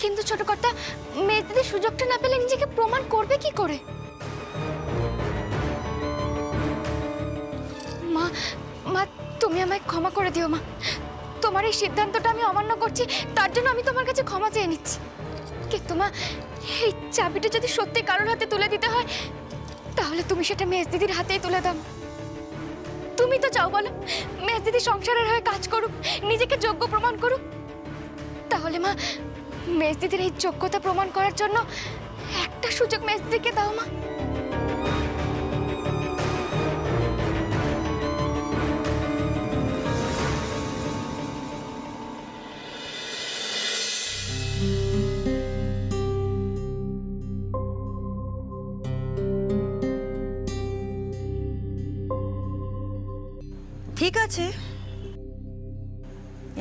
কিন্তু ছোট কর্তা, মেজদিদি সুযোগটা না পেলে নিজেকে প্রমাণ করবে কি করে? মা মা, তুমি আমায় ক্ষমা করে দিও মা। তোমার এই সিদ্ধান্তটা আমি অমান্য করছি, তার জন্য আমি তোমার কাছে ক্ষমা চেয়ে নিচ্ছি। কিন্তু মা, এই চাবিটা যদি সত্যি কারোর হাতে তুলে দিতে হয়, তাহলে তুমি সেটা মেজদিদির হাতেই তুলে দাও। তুমি তো চাও বলো মেজদিদি সংসারের হয়ে কাজ করুক, নিজেকে যোগ্য প্রমাণ করুক। তাহলে মা, মেজদিদির এই যোগ্যতা প্রমাণ করার জন্য একটা সুযোগ মেজদিদিকে দাও মা। ঠিক আছে,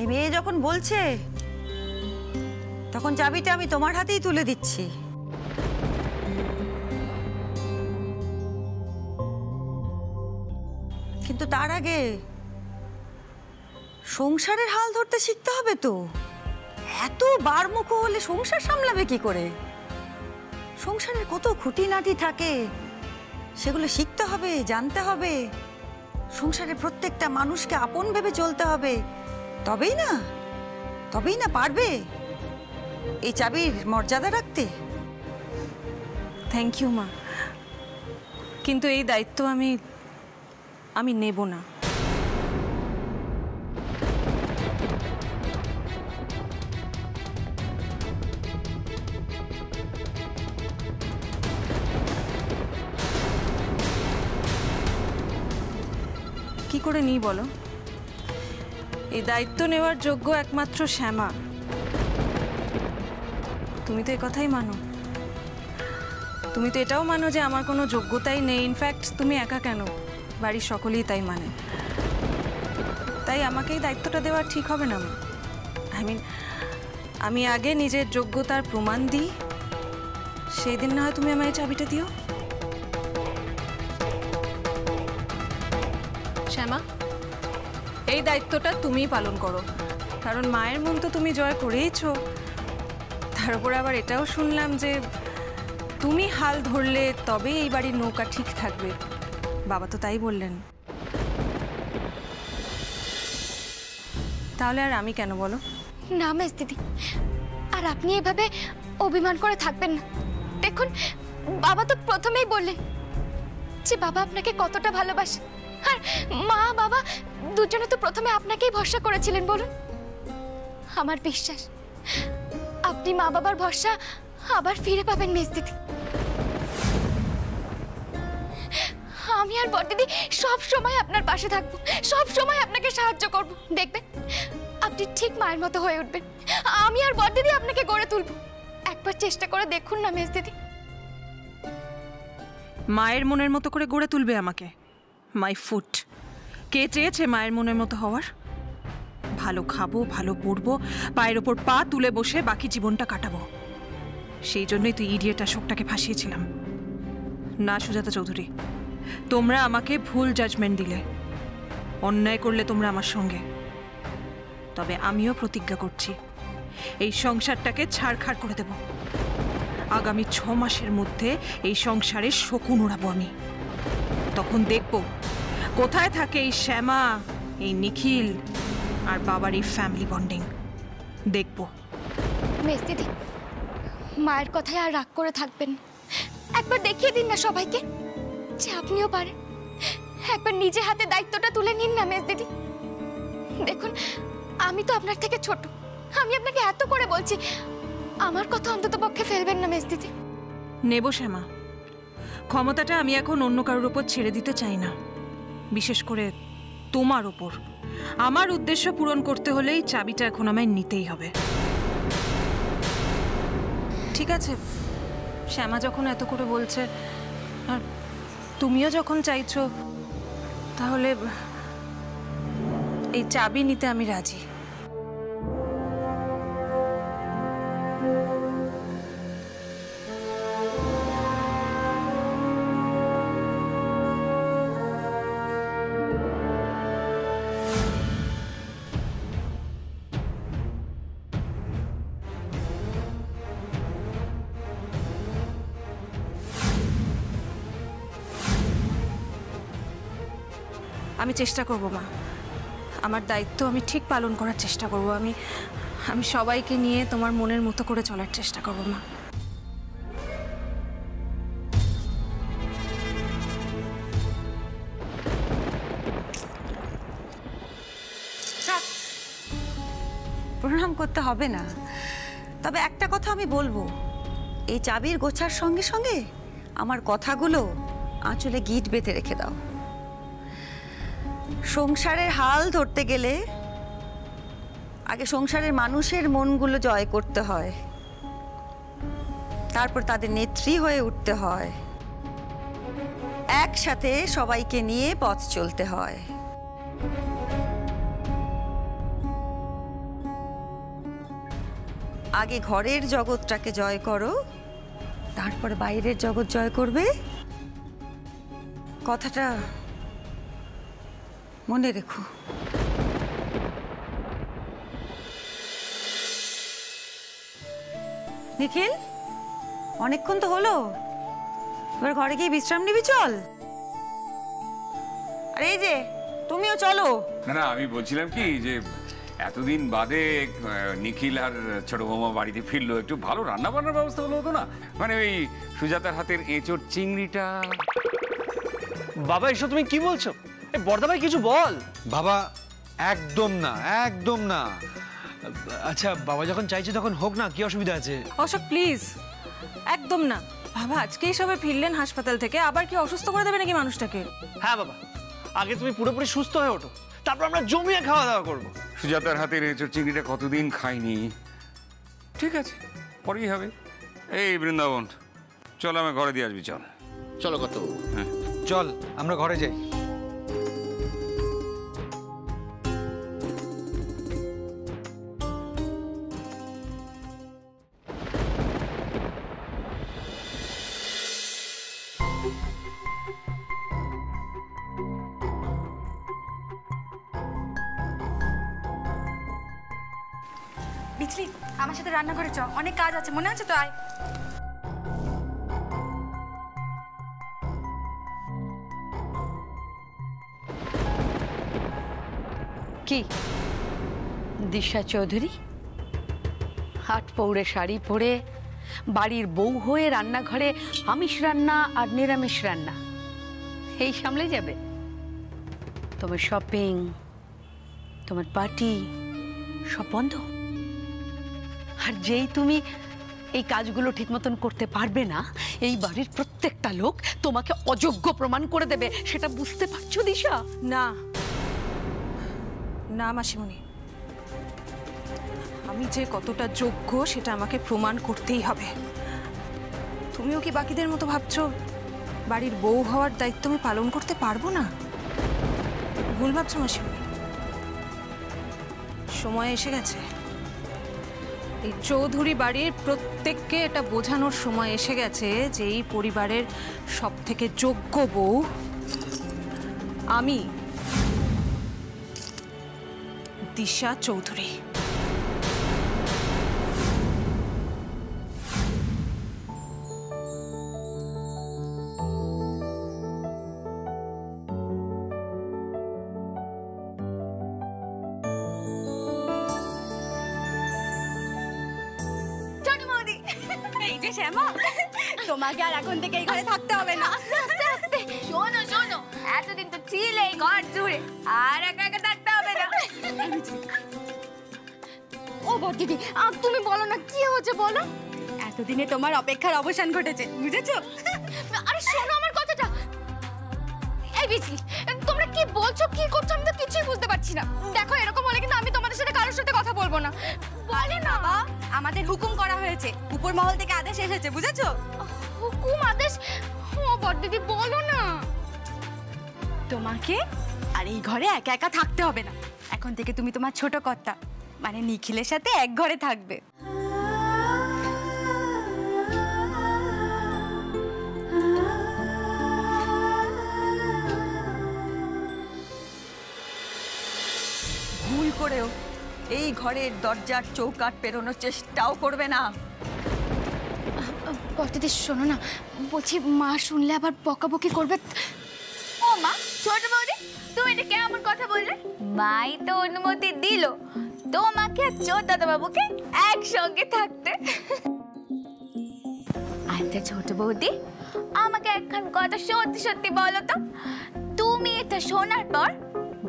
এই মেয়ে যখন বলছে তখন চাবিটা আমি তোমার হাতেই তুলে দিচ্ছি। কিন্তু তার আগে সংসারের হাল ধরতে শিখতে হবে তো। এত বারমুখ হলে সংসার সামলাবে কি করে? সংসারের কত খুঁটিনাটি থাকে, সেগুলো শিখতে হবে, জানতে হবে। সংসারে প্রত্যেকটা মানুষকে আপন ভেবে চলতে হবে, তবেই না পারবে এই চাবির মর্যাদা রাখতে। থ্যাংক ইউ মা, কিন্তু এই দায়িত্ব আমি নেব না। কি করে নিই বলো? এই দায়িত্ব নেওয়ার যোগ্য একমাত্র শ্যামা। তুমি তো এই কথাই মানো। তুমি তো এটাও মানো যে আমার কোনো যোগ্যতাই নেই। ইনফ্যাক্ট তুমি একা কেন, বাড়ির সকলেই তাই মানে। তাই আমাকে এই দায়িত্বটা দেওয়া ঠিক হবে না মা। আমি আগে নিজের যোগ্যতার প্রমাণ দিই, সেই দিন না হয় তুমি আমায় চাবিটা দিও। শ্যামা, এই দায়িত্বটা তুমিই পালন করো, কারণ মায়ের মন তো তুমি জয় করেইছো। তার উপর আবার এটাও শুনলাম যে তুমি হাল ধরলে তবে এই বাড়ির নৌকা ঠিক থাকবে। বাবা তো তাই বললেন। তাহলে আর আমি কেন বলো? না মেজদিদি, আর আপনি এভাবে অভিমান করে থাকবেন না। দেখুন, বাবা তো প্রথমেই বললেন যে বাবা আপনাকে কতটা ভালোবাসে, আর মা বাবা দুজনে তো প্রথমে আপনাকেই ভরসা করেছিলেন। বলুন, আমার বিশ্বাস আপনি মা বাবার ভরসা আবার ফিরে পাবেন মেজদিদি। আমি আর বড়দিদি সব সময় আপনার পাশে থাকবো, সব সময় আপনাকে সাহায্য করব। দেখবেন আপনি ঠিক মায়ের মতো হয়ে উঠবেন। আমি আর বড়দিদি আপনাকে গড়ে তুলবো। একবার চেষ্টা করে দেখুন না মেজদিদি। মায়ের মনের মতো করে গড়ে তুলবে আমাকে? My foot. কে চেয়েছে মায়ের মনের মতো হওয়ার? ভালো খাবো, ভালো পড়বো, পায়ের ওপর পা তুলে বসে বাকি জীবনটা কাটাবো। সেই জন্যই তুই ইডিয়েট অশোকটাকে ফাঁসিয়েছিলাম। না সুজাতা চৌধুরী, তোমরা আমাকে ভুল জাজমেন্ট দিলে, অন্যায় করলে তোমরা আমার সঙ্গে। তবে আমিও প্রতিজ্ঞা করছি এই সংসারটাকে ছাড়খাড় করে দেব। আগামী 6 মাসের মধ্যে এই সংসারে শকুন ওড়াবো আমি। তখন দেখব কোথায় থাকে এই শ্যামা, এই নিখিল আর বাবার এই ফ্যামিলি বন্ডিং। দেখব। মেজদিদি, মায়ের কথায় আর রাগ করে থাকবেন। একবার দেখিয়ে দিন না সবাইকে যে আপনিও পারেন। একবার নিজে হাতে দায়িত্বটা তুলে নিন না মেজদিদি। দেখুন, আমি তো আপনার থেকে ছোট, আমি আপনাকে এত করে বলছি, আমার কথা অন্তত পক্ষে ফেলবেন না মেজদিদি। নেব শ্যামা, ক্ষমতাটা আমি এখন অন্য কারোর উপর ছেড়ে দিতে চাই না, বিশেষ করে তোমার উপর। আমার উদ্দেশ্য পূরণ করতে হলেই চাবিটা এখন আমায় নিতেই হবে। ঠিক আছে, শ্যামা যখন এত করে বলছে আর তুমিও যখন চাইছো, তাহলে এই চাবি নিতে আমি রাজি। আমি চেষ্টা করব মা, আমার দায়িত্ব আমি ঠিক পালন করার চেষ্টা করব। আমি সবাইকে নিয়ে তোমার মনের মতো করে চলার চেষ্টা করব মা। প্রণাম করতে হবে না, তবে একটা কথা আমি বলবো, এই চাবির গোছার সঙ্গে সঙ্গে আমার কথাগুলো আঁচলে গিট বেঁধে রেখে দাও। সংসারের হাল ধরতে গেলে আগে সংসারের মানুষের মনগুলো জয় করতে হয়, তারপর তাদের নেত্রী হয়ে উঠতে হয়, একসাথে সবাইকে নিয়ে পথ চলতে হয়। আগে ঘরের জগৎটাকে জয় করো, তারপরে বাইরের জগৎ জয় করবে। কথাটা মনে রেখো। নিখিল, অনেকক্ষণ তো হলো, এবার ঘরে গিয়ে বিশ্রাম নিবি, চল। আর এই যে তুমিও চলো। না না, আমি বলছিলাম কি যে এতদিন বাদে নিখিল আর ছোট বৌমা বাড়িতে ফিরলো, একটু ভালো রান্না বান্নার ব্যবস্থা হলো হতো না? মানে ওই সুজাতার হাতের এঁচোড় চিংড়িটা। বাবা এসব তুমি কি বলছো? বড়দা ভাই কিছু বল। বাবা একদম না, একদম না। আচ্ছা বাবা যখন চাইছে তখন হোক না, কি অসুবিধা আছে? অশোক প্লিজ, একদম না বাবা। আজকেই সবে ফিরলেন হাসপাতাল থেকে, আবার কি অসুস্থ করে দেবে নাকি মানুষটাকে? হ্যাঁ বাবা, আগে তুমি পুরোপুরি সুস্থ হয়ে ওঠো, তারপর আমরা জমিয়ে খাওয়া দাওয়া করবো। সুজাতার হাতের এঁচোড় চিংড়িটা কতদিন খাইনি। ঠিক আছে, পরেই হবে। এই বৃন্দাবন, চল আমি ঘরে দিয়ে আসবি, চল। চলো কত, চল আমরা ঘরে যাই। বিজলি, আমার সাথে রান্নাঘরে চ, অনেক কাজ আছে, মনে আছে তো? আয়। কি দিশা চৌধুরী হাট পৌড়ে শাড়ি পরে বাড়ির বউ হয়ে রান্নাঘরে আমিষ রান্না আর নিরামিষ রান্না এই সামলে যাবে? তোমার শপিং, তোমার পার্টি সব বন্ধ। আর যেই তুমি এই কাজগুলো ঠিক মতন করতে পারবে না, এই বাড়ির প্রত্যেকটা লোক তোমাকে অযোগ্য প্রমাণ করে দেবে, সেটা বুঝতে পারছো দিশা? না না মাসিমণি, আমি যে কতটা যোগ্য সেটা আমাকে প্রমাণ করতেই হবে। তুমিও কি বাকিদের মতো ভাবছো বাড়ির বউ হওয়ার দায়িত্ব আমি পালন করতে পারবো না? ভুল ভাবছো মাসিমণি। সময় এসে গেছে, এই চৌধুরী বাড়ির প্রত্যেককে এটা বোঝানোর সময় এসে গেছে যে এই পরিবারের সব থেকে যোগ্য বউ আমি, দিশা চৌধুরী। শ্যামা, তোমাকে আর এখন থেকে এই ঘরে থাকতে হবে না। আস্তে আস্তে আস্তে। শোনো শোনো, এতদিন তো ছিলে এই ঘর জুড়ে, আর একা একা থাকতে হবে না। ও বড়দিদি, তুমি বলো না কি হয়েছে, বলো। এতদিনে তোমার অপেক্ষার অবসান ঘটেছে, বুঝেছো? আরে শোনো আমার কথাটা। এই বিজি, তোমরা কি বলছো, কি করছো, আমি তো কিছুই বুঝতে পারছি না। দেখো, এরকম হলে কিন্তু আমি তোমাদের সাথে কারোর সাথে কথা বলবো না। বলে না, আমাদের হুকুম করা হয়েছে, উপর মহল থেকে আদেশ এসেছে, বুঝেছো? হুকুম, আদেশ? ও বড়দিদি বলো না। তোমাকে আর এই ঘরে একা একা থাকতে হবে না। এখন থেকে তুমি তোমার ছোট কর্তা মানে নিখিলের সাথে এক ঘরে থাকবে। ভুল করেও এই ঘরের দরজার চৌকাঠ পেরোনোর চেষ্টাও করবে না। বড়দিদি শোনো না, বলছি মা শুনলে আবার বকাবকি করবে। ও মা, ছোট বৌদি, তুমি এটা কেমন কথা বললে? মাই তো অনুমতি দিল তোমাকে আর ছোট দাদাবাবুকে একসঙ্গে থাকতে। আচ্ছা ছোট বৌদি, আমাকে একখান কথা সত্যি সত্যি বলো তো, তুমি এটা শোনার পর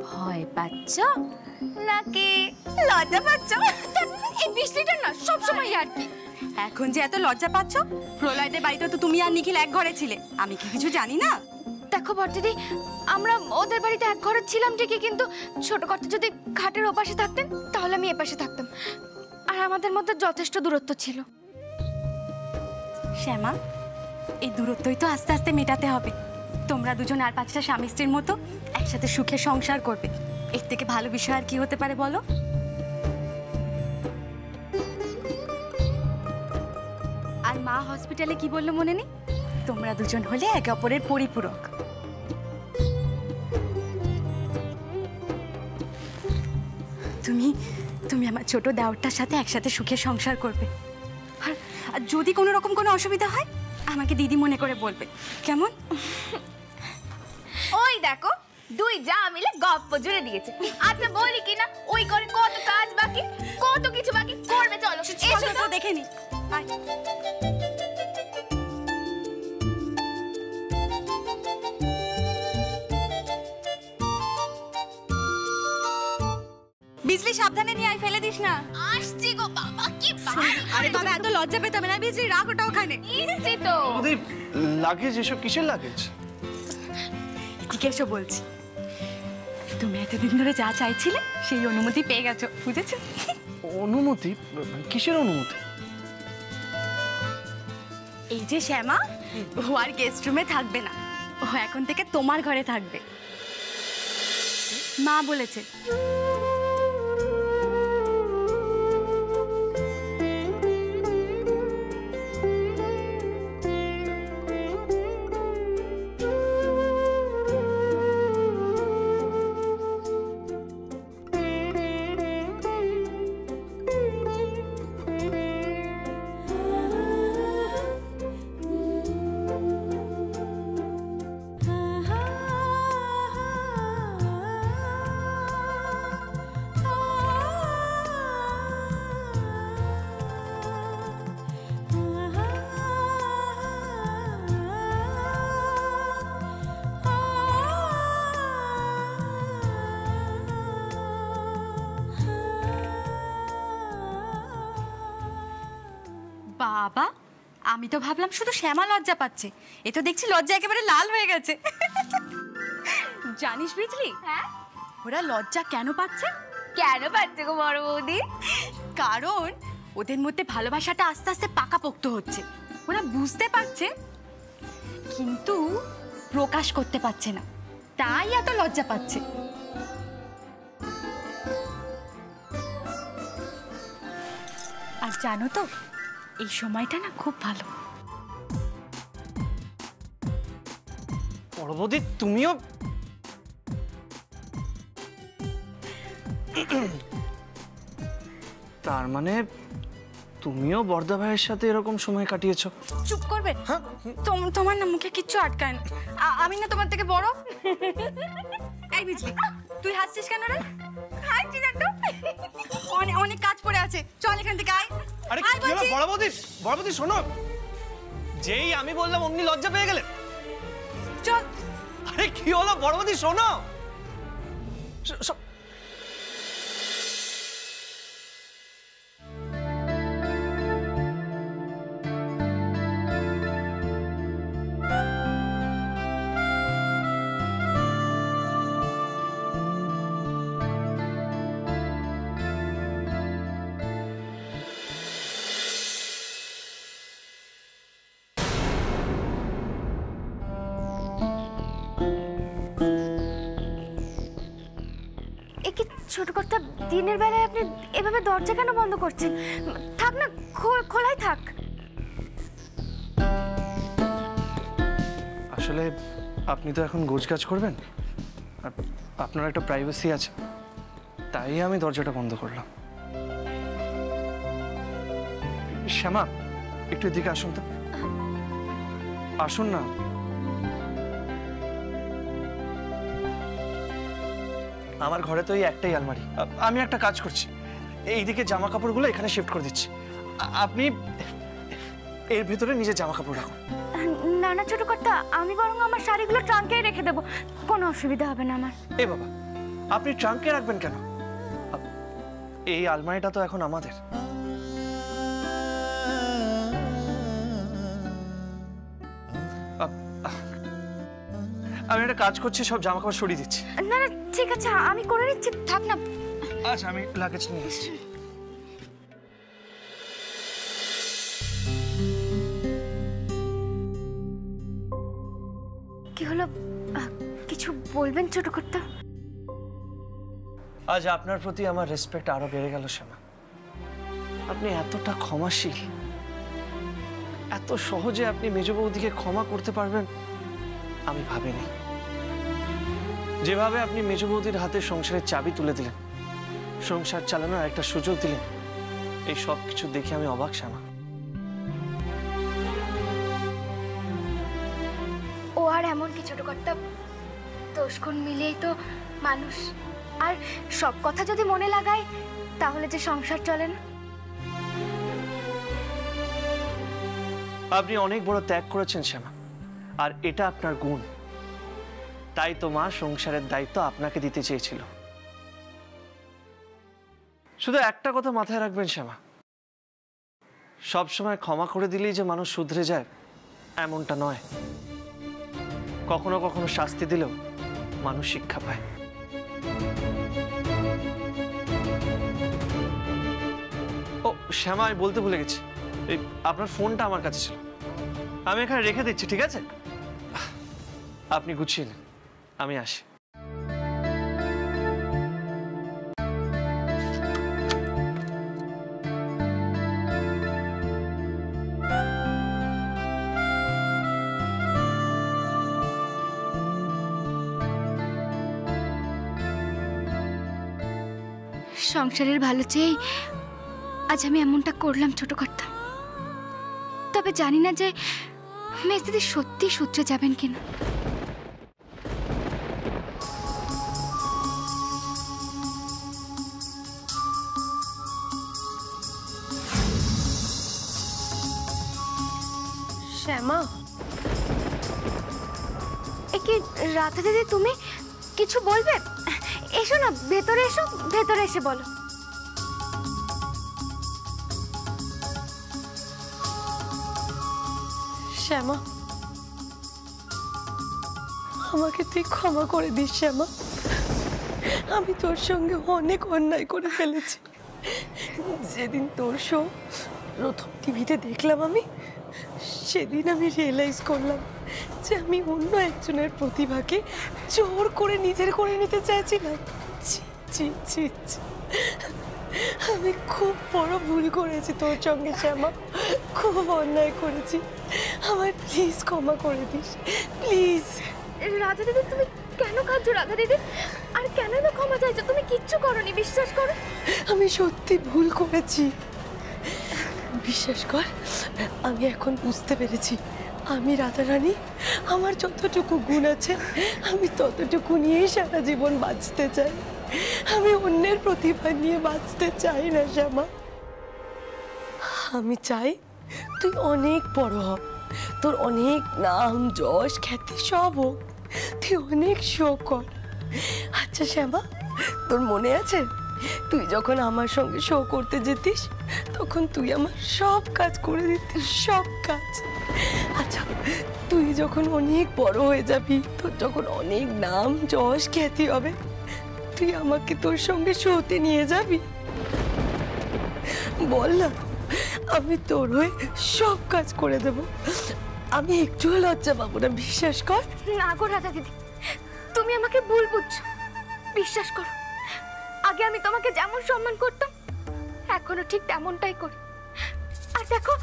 ভয় পাচ্ছ নাকি লজ্জা পাচ্ছ? এই 20 লিটার না সবসময় আর কি। এখন যে এত লজ্জা পাচ্ছ, প্রলয়দের বাড়িতে তো তুমি আর নিখিল এক ঘরে ছিলে, আমি কি কিছু জানি না? দেখো বর্দিদি, আমরা ওদের বাড়িতে এক ঘরে ছিলাম ঠিকই, কিন্তু ছোট কর্তা যদি ঘাটের ওপাশে থাকতেন তাহলে আমি এপাশে থাকতাম, আর আমাদের মধ্যে যথেষ্ট দূরত্ব ছিল। শ্যামা, এই দূরত্বই তো আস্তে আস্তে মেটাতে হবে। তোমরা দুজন আর 5টা স্বামী স্ত্রীর মতো একসাথে সুখে সংসার করবে, এর থেকে ভালো বিষয় আর কি হতে পারে বলো? আর মা হসপিটালে কি বললো মনে নেই? তোমরা দুজন হলে একে অপরের পরিপূরক। তুমি তুমি আমার ছোট দেওরটার সাথে একসাথে সুখে সংসার করবে। আর যদি কোনো রকম কোনো অসুবিধা হয় আমাকে দিদি মনে করে বলবে, কেমন? ওই দেখো, দুই যা মিলে গপ্প জুড়ে দিয়েছে। আচ্ছা বলি কি না, ওই করে কত কাজ বাকি, কত কিছু বাকি করবে। চলো এসো তো দেখে নি। বিজলি সাবধানে নিয়ে আয়, ফেলে দিস না। আসছি গো বাবা, কি আরে বাবা, এত লজ্জা পেতে হবে না বিজলি, রাখ ওটা ওখানে। আসছি তো। ওদের লাগেজ, এসব কিসের লাগেজ? ঠিক এসো বলছি। তুমি এতদিন ধরে যা চাইছিলে সেই অনুমতি পেয়ে গেছো, বুঝেছো? অনুমতি? কিসের অনুমতি? এই যে শ্যামা, ও আর গেস্ট রুমে থাকবে না, ও এখন থেকে তোমার ঘরে থাকবে, মা বলেছে। বাবা, আমি তো ভাবলাম শুধু শ্যামা লজ্জা পাচ্ছে, এ তো দেখছি লজ্জা একেবারে লাল হয়ে গেছে। জানিস বিজলি, হ্যাঁ, ওরা লজ্জা কেন পাচ্ছে? কেন পাচ্ছে গো বড় বৌদি? কারণ ওদের মধ্যে ভালোবাসাটা আস্তে আস্তে পাকাপোক্ত হচ্ছে, ওরা বুঝতে পারছে কিন্তু প্রকাশ করতে পারছে না, তাই এত লজ্জা পাচ্ছে। আর জানো তো, এই সময়টা না খুব ভালো। বড় বৌদি, তুমিও তার মানে তুমিও বর্দা ভাইয়ের সাথে এরকম সময় কাটিয়েছো? চুপ করবে? তোমার না মুখে কিচ্ছু আটকায় না, আমি না তোমার থেকে বড়? এই বিজলি, তুই হাসছিস কেন রে? হাসছি না তো, অনেক কাজ পড়ে আছে, চল এখান থেকে আয়। আরে কি হলো বড় বৌদি? বড় বৌদি শোনো, যেই আমি বললাম অমনি লজ্জা পেয়ে গেলেন। চল। আরে কি হলো বড় বৌদি, শোনো। ছোট কর্তা, দিনের বেলায় আপনি এভাবে দরজা কেন বন্ধ করছেন? থাক না, খোলাই থাক। আসলে আপনি তো এখন গোছগাছ করবেন, আর আপনার একটা প্রাইভেসি আছে, তাই আমি দরজাটা বন্ধ করলাম। শ্যামা, একটু এদিকে আসুন তো, আসুন না। আমার ঘরে তো এই একটাই আলমারি। আমি একটা কাজ করছি, এইদিকে জামা কাপড়গুলো এখানে শিফট করে দিচ্ছি, আপনি এর ভিতরে নিজের জামা কাপড় রাখুন। না না ছোট কর্তা, আমি বরং আমার শাড়িগুলো ট্রাঙ্কেই রেখে দেবো, কোনো অসুবিধা হবে না আমার। এ বাবা, আপনি ট্রাঙ্কে রাখবেন কেন? এই আলমারিটা তো এখন আমাদের। আমি একটা কাজ করছি, সব জামা কাপড় সরিয়ে দিচ্ছি। না না ঠিক আছে, আমি করে নিচ্ছি, থাক না। আচ্ছা, আমি লাগেজ নিয়ে আসছি। কি হলো, কিছু বলবেন ছোট কর্তা? আজ আপনার প্রতি আমার রেসপেক্ট আরো বেড়ে গেল শ্যামা। আপনি এতটা ক্ষমাশীল, এত সহজে আপনি মেজ বৌদিকে ক্ষমা করতে পারবেন আমি ভাবিনি। যেভাবে আপনি মেজ বৌদির হাতে সংসারের চাবি তুলে দিলেন, সংসার চালানোর একটা সুযোগ দিলেন, এই সব কিছু দেখে আমি অবাক শ্যামা। ও আর এমন কি ছোট কর্তা, দোষগুণ মিলিয়েই তো মানুষ, আর সব কথা যদি মনে লাগায় তাহলে যে সংসার চলে না। আপনি অনেক বড় ত্যাগ করেছেন শ্যামা, আর এটা আপনার গুণ। তাই তো মা সংসারের দায়িত্ব আপনাকে দিতে চেয়েছিল। শুধু একটা কথা মাথায় রাখবেন শ্যামা, সবসময় ক্ষমা করে দিলেই যে মানুষ শুধরে যায় এমনটা নয়। কখনো কখনো শাস্তি দিলেও মানুষ শিক্ষা পায়। ও শ্যামা, আমি বলতে ভুলে গেছি, এই আপনার ফোনটা আমার কাছে ছিল, আমি এখানে রেখে দিচ্ছি, ঠিক আছে? আপনি গুছিয়ে নিন, আমি আসি। সংসারের ভালো চেয়েই আজ আমি এমনটা করলাম ছোট কর্তা। তবে জানি না যে মেজদিদি সত্যি সূত্রে যাবেন কিনা। শ্যামা, এ কি রাধা দিদি, তুমি কিছু বলবে? এসো না, ভেতরে এসো, ভেতরে এসে বলো। শ্যামা, আমাকে তুই ক্ষমা করে দিস শ্যামা। আমি তোর সঙ্গে অনেক অন্যায় করে ফেলেছি। যেদিন তোর শো প্রথম টিভিতে দেখলাম আমি, সেদিন আমি রিয়েলাইজ করলাম যে আমি অন্য একজনের প্রতিভাকে জোর করে নিজের করে নিতে চাইছিলাম। ছি ছি ছি ছি। আমি খুব বড় ভুল করেছি তোর সঙ্গে শ্যামা, খুব অন্যায় করেছি। আমায় প্লিজ ক্ষমা করে দিস, প্লিজ। রাধা দিদি, তুমি কেন কাঁদছো রাধা দিদি? আর কেন না ক্ষমা চাইছো? তুমি কিচ্ছু করোনি, বিশ্বাস করো। আমি সত্যি ভুল করেছি, বিশ্বাস কর। আমি এখন বুঝতে পেরেছি আমি রাধারানী, আমার যতটুকু গুণ আছে আমি ততটুকু নিয়েই সারা জীবন বাঁচতে চাই। আমি অন্যের প্রতিভা নিয়ে বাঁচতে চাই না শ্যামা। আমি চাই তুই অনেক বড় হ, তোর অনেক নাম যশ খ্যাতি সব হোক, তুই অনেক শো কর। আচ্ছা শ্যামা, তোর মনে আছে তুই যখন আমার সঙ্গে শো করতে যেতিস তখন তুই আমার সব কাজ করে দিতিস, সব কাজ। আচ্ছা, তুই যখন অনেক বড় হয়ে যাবি, তোর যখন অনেক নাম যশ খ্যাতি হবে, তুই আমাকে তোর সঙ্গে শোতে নিয়ে যাবি? বল না, আমি তোর হয়ে সব কাজ করে দেব। আমি একটুও লজ্জা পাবো না, বিশ্বাস কর। না গো রাধা দিদি, তুমি আমাকে ভুল বুঝছো, বিশ্বাস করো। আগে আমি তোমাকে যেমন সম্মান করতাম এখনো ঠিক তেমনটাই করি। আর দেখো,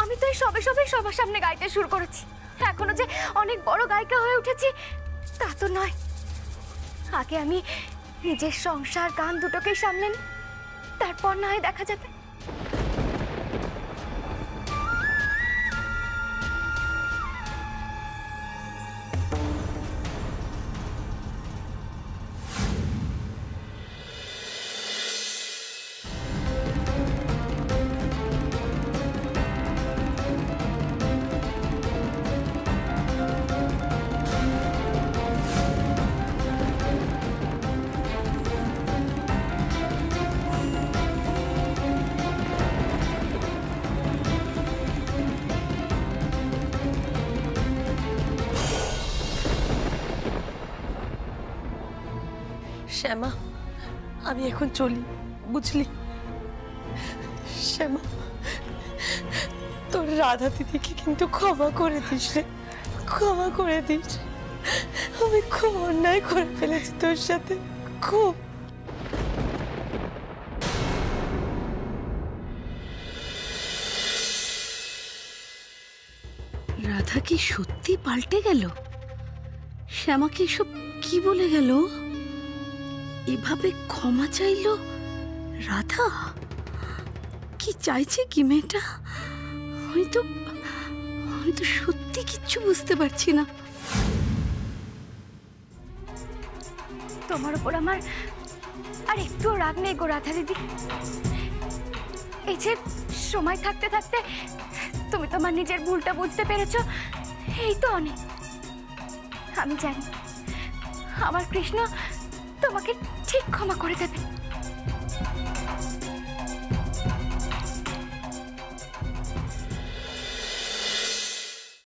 আমি তো এই সবে সবে সবার সামনে গাইতে শুরু করেছি। এখনো যে অনেক বড় গায়িকা হয়ে উঠেছি তা তো নয়। আগে আমি নিজের সংসার গান দুটোকেই সামলে নিই, তারপর না হয় দেখা যাবে। শ্যামা, আমি এখন চলি, বুঝলি? শ্যামা, তোর রাধা দিদিকে কিন্তু ক্ষমা করে দিস রে, ক্ষমা করে দিস। আমি খুব অন্যায় করে ফেলেছি তোর সাথে, খুব। রাধা কি সত্যি পাল্টে গেল? শ্যামাকে এসব কি বলে গেল? এভাবে ক্ষমা চাইলো রাধা? কি চাইছে কি মেয়েটা? আমি তো সত্যি কিচ্ছু বুঝতে পারছি না। তোমার উপর আমার আর একটু রাগ নেই গো রাধা দিদি। এই যে সময় থাকতে থাকতে তুমি তোমার নিজের ভুলটা বুঝতে পেরেছো, এই তো অনেক। আমি জানি আমার কৃষ্ণ তোমাকে ঠিক ক্ষমা করে দেবে।